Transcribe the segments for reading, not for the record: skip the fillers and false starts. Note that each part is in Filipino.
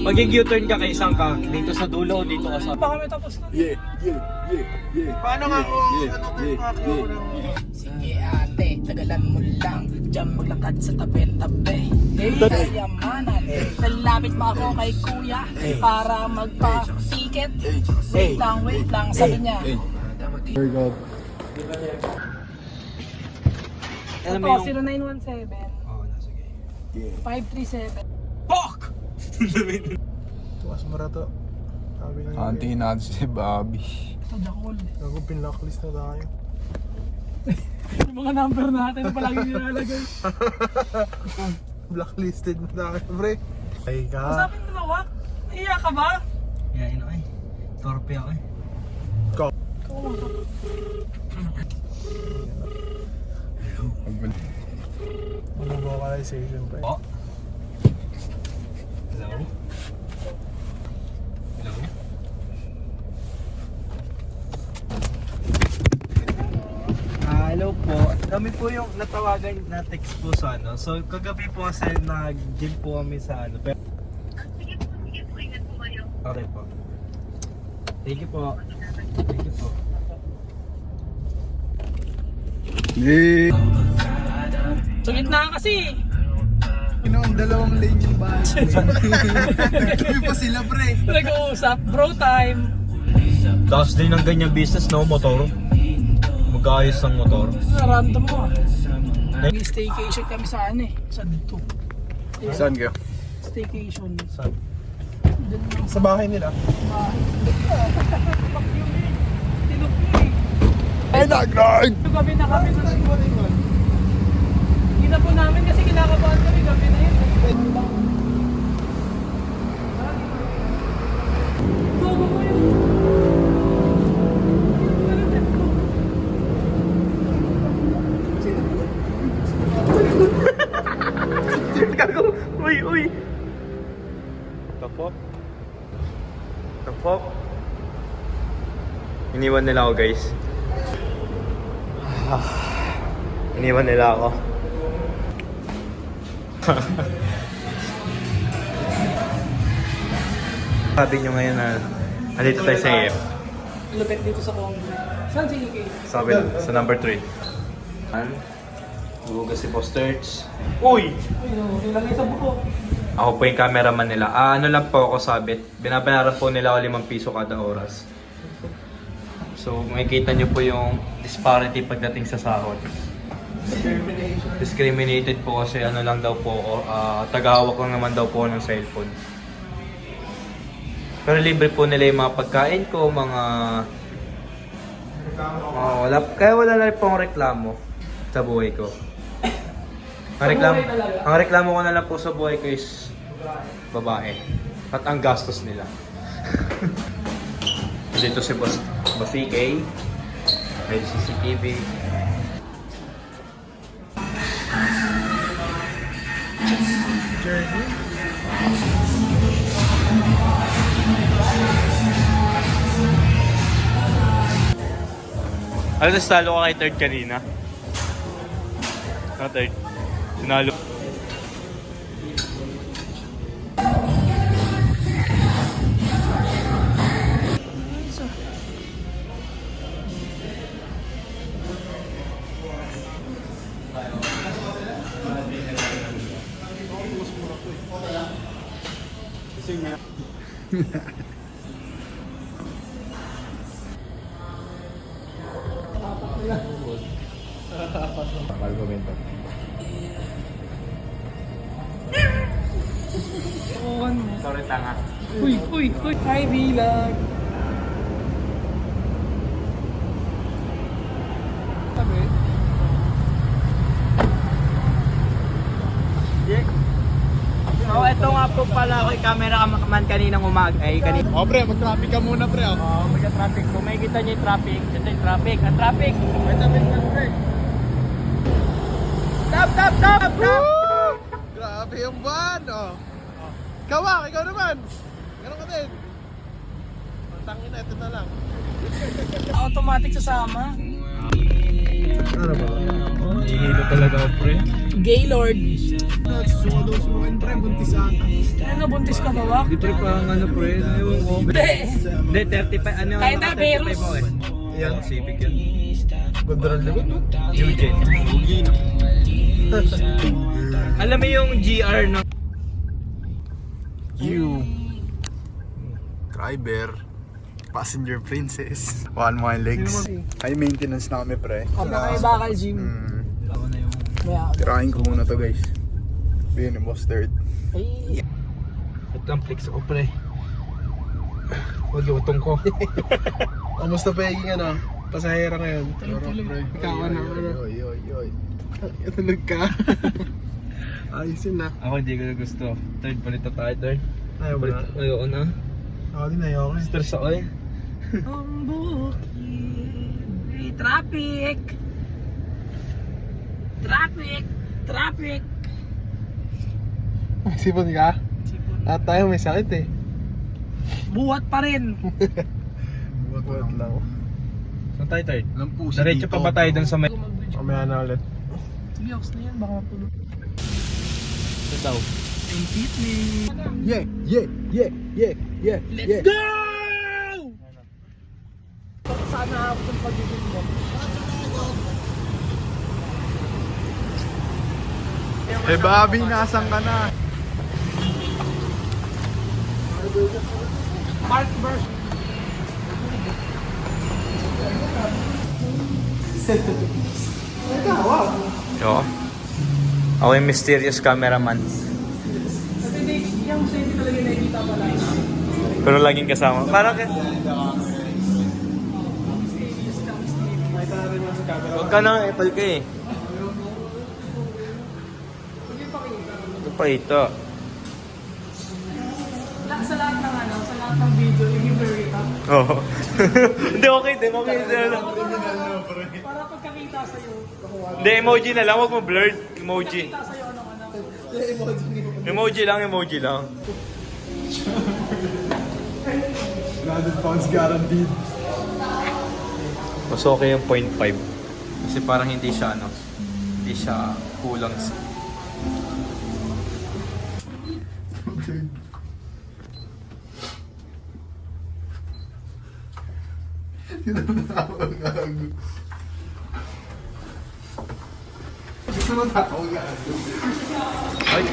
Mag-U-turn ka kay isang ka. Dito sa dulo o dito ka sa... Pa kami tapos na. Yeah. Paano nga ako, Sige ate, tagalan mo lang. Diyan maglakad sa tabi-tabi. Hey, kayamanan. Nalapit mo ako kay kuya para magpa-ticket. Wait lang, sabi niya. Very good. Alam mo Ito, yung... 0917 Oo, nasa gay. 537. Fuck! tuwas mo na to. Sabi niya. Antingin natin si Bobby. Ito, Jakol. Gago, pinlocklist na tayo. Yung mga number natin na palagi nilalagay. Blacklisted na tayo, pre. Ay ka. Usapin mo na, Wak. Naiya ka ba? Yain ako eh. Torpe ako eh. Walang vocalization, pre. Oh. Hello? Hello? Hello po. Kami po yung natawagan na text po sa ano. So kagabi po kasi nag-gym po kami sa ano. Pero... Sige po, ingat po kayo. Okay po. Thank you po. Thank you po. Yeah. Sa gitna kasi. Ang dalawang lane yung bahay. Kami pa sila, pre. Nag-uusap, bro time. Tapos din ng ganyan business, no? Motor. Mag-ayos ng motor. Random mo ah. Nag-staycation kami sa ano eh. Sa dito. Saan ka? Staycation. Saan? Doon lang Sa bahay nila. bahay. Tinok yun eh. Ay, nag-ride! Gabi na kami sa Gina po namin kasi kinakabahan kami gabi na yun. Gogo mo yun. Uy! The fuck? The fuck? Iniwan nila ako, guys. Iniwan nila ako. Sabi nyo ngayon na andito tayo sa AF. Lupit dito sa Congo. Saan si Ike? Sabi sa number 3. Hugas si Boss Terts. Uy! Uy, no, nilagay sa buko. Ako po yung cameraman nila. Ano lang po ako sabit. Binabayaran po nila ako 5 piso kada oras. So makikita nyo po yung disparity pagdating sa sahod. Discriminated po kasi ano lang daw po ako. Tagahawak lang naman daw po ng cellphone. Pero libre po nila yung mga pagkain ko, mga wala. Kaya wala na rin po akong reklamo sa buhay ko. Ang reklamo ko na lang po sa buhay ko is babae. At ang gastos nila. Dito si Boss EK. May CCTV. Ano na talo ka kay third kanina? Na third. Sinalo. Argumento. Sorry, tanga. Uy. Hi, Vlog. Sabi? So, ito nga po pala ako yung cameraman kaninang kanina. Oh, pre, mag-traffic ka muna, pre. Mag-traffic. Kung makikita nyo yung traffic, ito yung traffic. Ang traffic! Wait a minute, pre. Stop! Grabe yung van, oh. Ikaw naman. Ganun ka din. Tangin na, ito na lang. Automatic sasama. Ano ba? Ihilo talaga ako, pre. Gaylord. Susuka daw si mga pre, buntis ata. Ano, buntis ka ba ba? Di pre pa ano pre, ewan ko. Hindi. Hindi, 35, ano Kahit na, 35 Berus. ako eh. Yan, Civic yun. Ganda rin naman, no? Eugene. Alam mo yung GR ng... You. Driver. Passenger princess. One my legs. High maintenance na kami, pre. Kapag kayo bakal, Jim. Ako na yung... Tirahin ko muna to, guys. Yun, boss third. Ay. Ito lang flex ako, pre. Huwag yung utong ko. Kamusta pa yung ano? Pasahera ngayon. Ikaw ano? Yoy, yoy, yoy. Tulog ka. Ayusin na. Ako hindi ko na gusto. Third, palit na tayo, third. Ayaw mo na? Ayoko na. Ako din ayaw ko eh. Stress ako eh. Ang bukid. Hey, traffic. Traffic. Traffic. Sipon ka? Lahat tayo may sakit eh. Buhat pa rin. Buhat lang. Saan tayo, third? Lampusi Diretso pa ba tayo dun sa may... Mamaya na ulit. Sige, ox na yan. Baka mapulot. Ito daw. Ang fitness. Yeah, yeah, yeah, yeah, yeah. Let's go! Sana ako yung pagiging mo. Eh, Bobby, nasan ka na? Mark Burst. Yo. Ako yung mysterious cameraman. Kasi yung safety talaga nakikita pala. Pero laging kasama. Parang huwag ka na, epal ka eh. Ito pa ito. Sa lahat ng ano, sa lahat ng video, yung Berita. Oo. Hindi, okay din. Okay din. Para pagkakita sa'yo, Hindi, emoji na lang. Huwag mo blurred. Emoji. kita sa'yo ano. Emoji lang, emoji lang. 100 pounds guaranteed. Mas okay yung 0.5. Kasi parang hindi siya ano. Hindi siya kulang. Gusto mo tawag ka? Ay.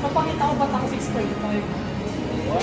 Papakita ko ba't ako 6.5?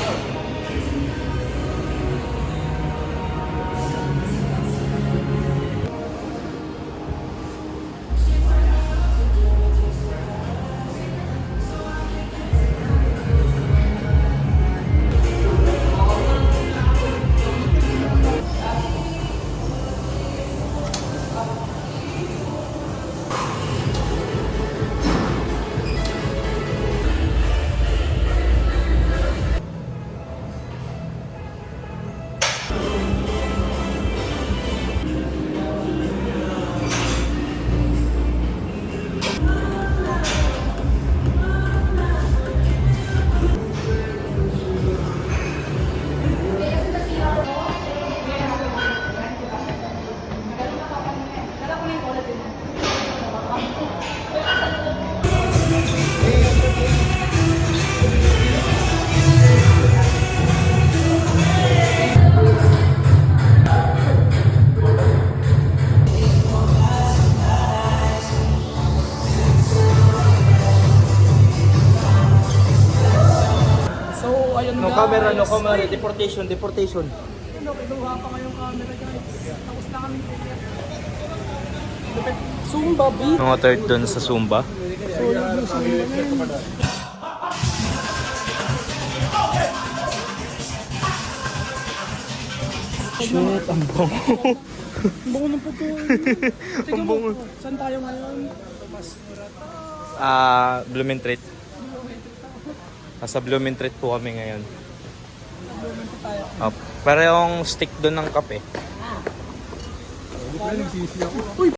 So, ayun No guys. camera, no camera. Deportation, deportation. Ano, kinuha pa ngayong camera guys. Tapos na kami. Zumba beat. Mga third dun sa Zumba. So, yung Zumba na yun. Shit, ang bango. Ang bango ng pagkain. Teka mo, saan tayo ngayon? Blumentritt. Nasa Blumentritt po kami ngayon. Pero yung stick doon ng kape.